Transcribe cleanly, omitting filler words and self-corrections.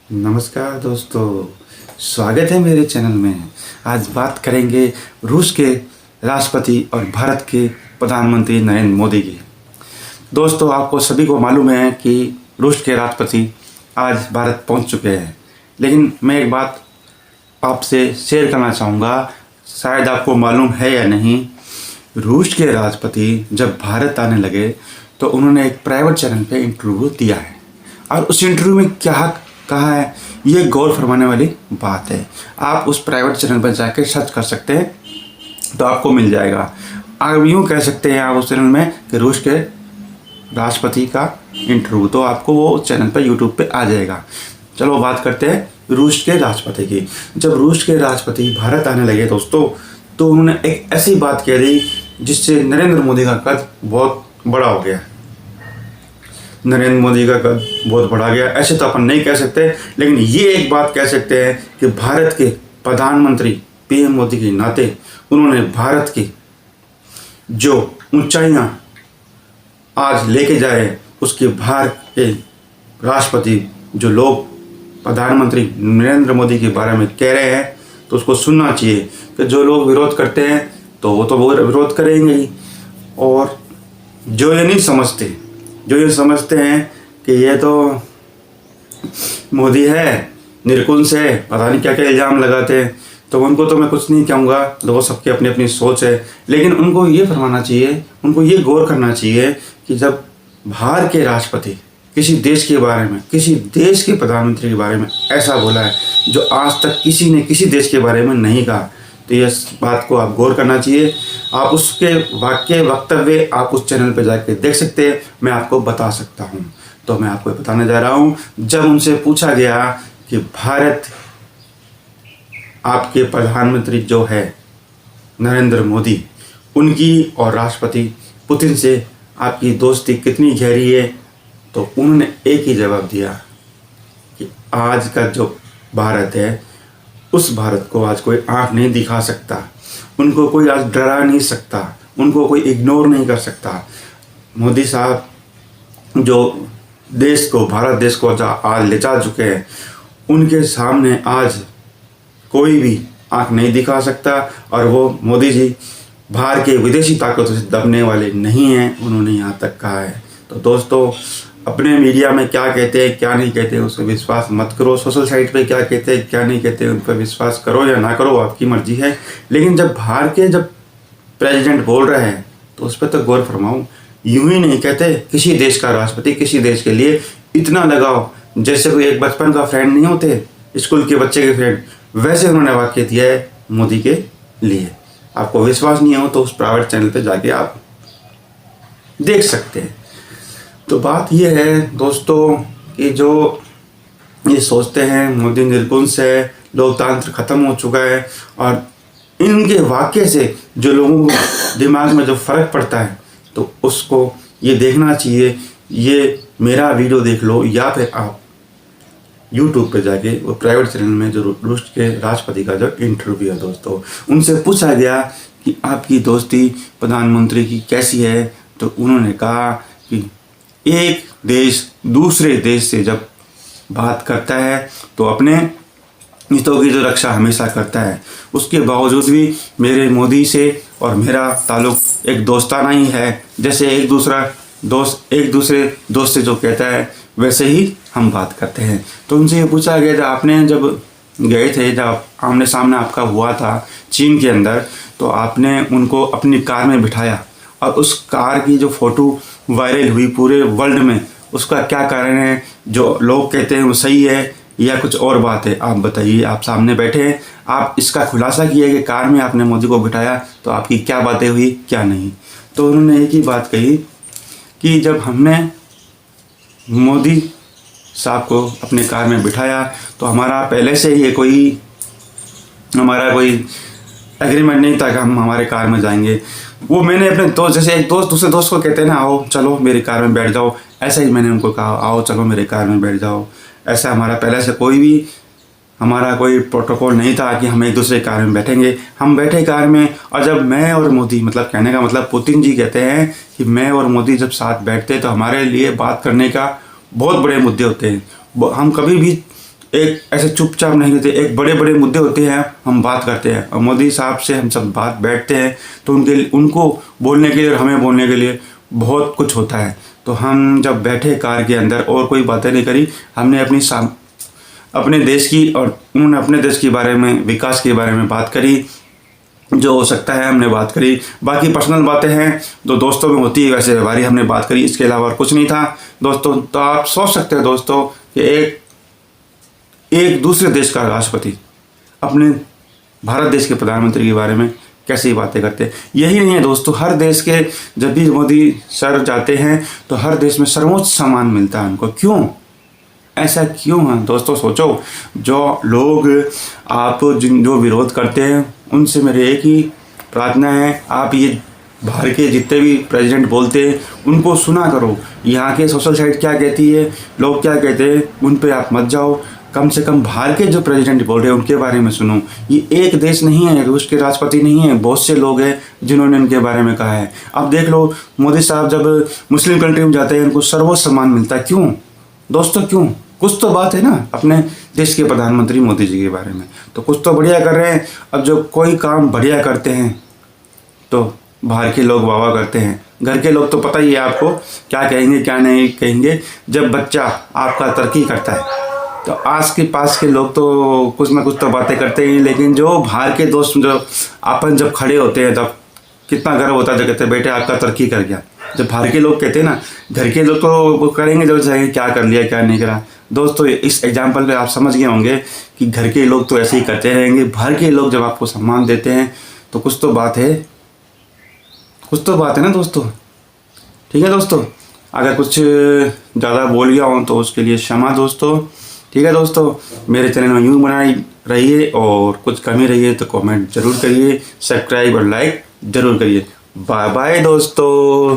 नमस्कार दोस्तों, स्वागत है मेरे चैनल में। आज बात करेंगे रूस के राष्ट्रपति और भारत के प्रधानमंत्री नरेंद्र मोदी की। दोस्तों, आपको सभी को मालूम है कि रूस के राष्ट्रपति आज भारत पहुंच चुके हैं, लेकिन मैं एक बात आपसे शेयर करना चाहूँगा, शायद आपको मालूम है या नहीं। रूस के राष्ट्रपति जब भारत आने लगे तो उन्होंने एक प्राइवेट चैनल पे इंटरव्यू दिया है, और उस इंटरव्यू में क्या कहा है ये गौर फरमाने वाली बात है। आप उस प्राइवेट चैनल पर जाकर सर्च कर सकते हैं तो आपको मिल जाएगा। आप यूँ कह सकते हैं आप उस चैनल में कि रूस के राष्ट्रपति का इंटरव्यू, तो आपको वो चैनल पर यूट्यूब पे आ जाएगा। चलो बात करते हैं रूस के राष्ट्रपति की। जब रूस के राष्ट्रपति भारत आने लगे दोस्तों, तो उन्होंने एक ऐसी बात कह दी जिससे नरेंद्र मोदी का कद बहुत बड़ा हो गया। नरेंद्र मोदी का कद बहुत बढ़ा गया, ऐसे तो अपन नहीं कह सकते, लेकिन ये एक बात कह सकते हैं कि भारत के प्रधानमंत्री पीएम मोदी के नाते उन्होंने भारत की जो ऊंचाइयां आज लेके जाए, उसके भारत के राष्ट्रपति जो लोग प्रधानमंत्री नरेंद्र मोदी के बारे में कह रहे हैं, तो उसको सुनना चाहिए। कि जो लोग विरोध करते हैं तो वो विरोध करेंगे ही, और जो ये नहीं समझते, जो ये समझते हैं कि ये तो मोदी है, निरकुंस है, पता नहीं क्या क्या इल्ज़ाम लगाते हैं, तो उनको तो मैं कुछ नहीं कहूँगा, तो वो सबकी अपनी अपनी सोच है। लेकिन उनको ये फरमाना चाहिए, उनको ये गौर करना चाहिए कि जब बाहर के राष्ट्रपति किसी देश के बारे में, किसी देश के प्रधानमंत्री के बारे में ऐसा बोला है जो आज तक किसी ने किसी देश के बारे में नहीं कहा, तो ये बात को आप गौर करना चाहिए। आप उसके वक्तव्य आप उस चैनल पर जाकर देख सकते हैं, मैं आपको बता सकता हूँ। तो मैं आपको बताने जा रहा हूँ, जब उनसे पूछा गया कि भारत आपके प्रधानमंत्री जो है नरेंद्र मोदी, उनकी और राष्ट्रपति पुतिन से आपकी दोस्ती कितनी गहरी है, तो उन्होंने एक ही जवाब दिया कि आज का जो भारत है, उस भारत को आज कोई आंख नहीं दिखा सकता, उनको कोई आज डरा नहीं सकता, उनको कोई इग्नोर नहीं कर सकता। मोदी साहब जो देश को, भारत देश को आज ले जा चुके हैं, उनके सामने आज कोई भी आंख नहीं दिखा सकता, और वो मोदी जी बाहर के विदेशी ताकतों से दबने वाले नहीं हैं, उन्होंने यहाँ तक कहा है। तो दोस्तों, अपने मीडिया में क्या कहते हैं क्या नहीं कहते उस पर विश्वास मत करो, सोशल साइट पे क्या कहते हैं क्या नहीं कहते उन पर विश्वास करो या ना करो, आपकी मर्जी है। लेकिन जब बाहर के जब प्रेसिडेंट बोल रहे हैं तो उस पर तो गौर फरमाओ। यूं ही नहीं कहते किसी देश का राष्ट्रपति किसी देश के लिए इतना लगाओ, जैसे कोई एक बचपन का फ्रेंड नहीं होते, स्कूल के बच्चे के फ्रेंड, वैसे उन्होंने वाक्य दिया है मोदी के लिए। आपको विश्वास नहीं हो तो उस प्राइवेट चैनल पर जाके आप देख सकते हैं। तो बात यह है दोस्तों कि जो ये सोचते हैं मोदी निरकुंस है, लोकतंत्र खत्म हो चुका है, और इनके वाक्य से जो लोगों को दिमाग में जो फ़र्क पड़ता है, तो उसको ये देखना चाहिए। ये मेरा वीडियो देख लो, या फिर आप यूट्यूब पे जाके वो प्राइवेट चैनल में जो रूस के राष्ट्रपति का जो इंटरव्यू है दोस्तों, उनसे पूछा गया कि आपकी दोस्ती प्रधानमंत्री की कैसी है, तो उन्होंने कहा कि एक देश दूसरे देश से जब बात करता है तो अपने हितों की जो रक्षा हमेशा करता है। उसके बावजूद भी मेरे मोदी से और मेरा ताल्लुक एक दोस्ताना ही है, जैसे एक दूसरे दोस्त से जो कहता है वैसे ही हम बात करते हैं। तो उनसे ये पूछा गया, जब आपने जब गए थे, जब आमने सामने आपका हुआ था चीन के अंदर, तो आपने उनको अपनी कार में बिठाया, और उस कार की जो फ़ोटो वायरल हुई पूरे वर्ल्ड में, उसका क्या कारण है? जो लोग कहते हैं वो सही है या कुछ और बात है? आप बताइए, आप सामने बैठे हैं, आप इसका खुलासा किए कि कार में आपने मोदी को बिठाया तो आपकी क्या बातें हुई क्या नहीं। तो उन्होंने एक ही बात कही कि जब हमने मोदी साहब को अपने कार में बिठाया तो हमारा पहले से ही हमारा कोई एग्रीमेंट नहीं था कि हम हमारे कार में जाएंगे। वो मैंने अपने दोस्त, जैसे एक दोस्त दूसरे दोस्त को कहते हैं ना, आओ चलो मेरी कार में बैठ जाओ, ऐसा ही मैंने उनको कहा आओ चलो मेरे कार में बैठ जाओ। ऐसा हमारा पहले से हमारा कोई प्रोटोकॉल नहीं था कि हम एक दूसरे कार में बैठेंगे। हम बैठे कार में, और जब मैं और मोदी, मतलब कहने का मतलब पुतिन जी कहते हैं कि मैं और मोदी जब साथ बैठते तो हमारे लिए बात करने का बहुत बड़े मुद्दे होते हैं। हम कभी भी एक ऐसे चुपचाप नहीं रहते, एक बड़े बड़े मुद्दे होते हैं हम बात करते हैं, और मोदी साहब से हम सब बात बैठते हैं तो उनको बोलने के लिए और हमें बोलने के लिए बहुत कुछ होता है। तो हम जब बैठे कार के अंदर और कोई बातें नहीं करी, हमने अपने देश की और उन्होंने अपने देश के बारे में, विकास के बारे में बात करी, जो हो सकता है हमने बात करी। बाकी पर्सनल बातें हैं तो दोस्तों में होती है, वैसे व्यवहारिक हमने बात करी, इसके अलावा और कुछ नहीं था दोस्तों। तो आप सोच सकते हैं दोस्तों कि एक दूसरे देश का राष्ट्रपति अपने भारत देश के प्रधानमंत्री के बारे में कैसी बातें करते हैं। यही नहीं है दोस्तों, हर देश के जब भी मोदी सर जाते हैं तो हर देश में सर्वोच्च सम्मान मिलता है उनको। क्यों, ऐसा क्यों है दोस्तों? सोचो, जो लोग आप जो विरोध करते हैं उनसे मेरे एक ही प्रार्थना है, आप ये बाहर के जितने भी प्रेसिडेंट बोलते हैं उनको सुना करो। यहाँ के सोशल साइट क्या कहती है, लोग क्या कहते हैं, उन पे आप मत जाओ। कम से कम बाहर के जो प्रेसिडेंट बोल रहे हैं उनके बारे में सुनो। ये एक देश नहीं है, रूस के राष्ट्रपति नहीं है, बहुत से लोग हैं जिन्होंने इनके बारे में कहा है। अब देख लो, मोदी साहब जब मुस्लिम कंट्री में जाते हैं उनको सर्वोच्च सम्मान मिलता है। क्यों दोस्तों, क्यों? कुछ तो बात है ना अपने देश के प्रधानमंत्री मोदी जी के बारे में, तो कुछ तो बढ़िया कर रहे हैं। अब जो कोई काम बढ़िया करते हैं तो बाहर के लोग वाह वाह करते हैं, घर के लोग तो पता ही है आपको क्या कहेंगे क्या नहीं कहेंगे। जब बच्चा आपका तरक्की करता है तो आस के पास के लोग तो कुछ ना कुछ तो बातें करते हैं, लेकिन जो बाहर के दोस्त जो अपन जब खड़े होते हैं तब कितना गर्व होता है, जब कहते हैं बेटे आपका तरक्की कर गया। जब बाहर के लोग कहते हैं ना, घर के लोग तो वो करेंगे जो चाहेंगे, क्या कर लिया क्या नहीं करा। दोस्तों इस एग्जाम्पल पे आप समझ गए होंगे कि घर के लोग तो ऐसे ही करते रहेंगे, बाहर के लोग जब आपको सम्मान देते हैं तो कुछ तो बात है, कुछ तो बात है ना दोस्तों। ठीक है दोस्तों, अगर कुछ ज़्यादा बोल गया हूँ तो उसके लिए क्षमा दोस्तों। ठीक है दोस्तों, मेरे चैनल में यूँ बनाई रहिए और कुछ कमी रही है तो कमेंट जरूर करिए, सब्सक्राइब और लाइक जरूर करिए। बाय बाय दोस्तों।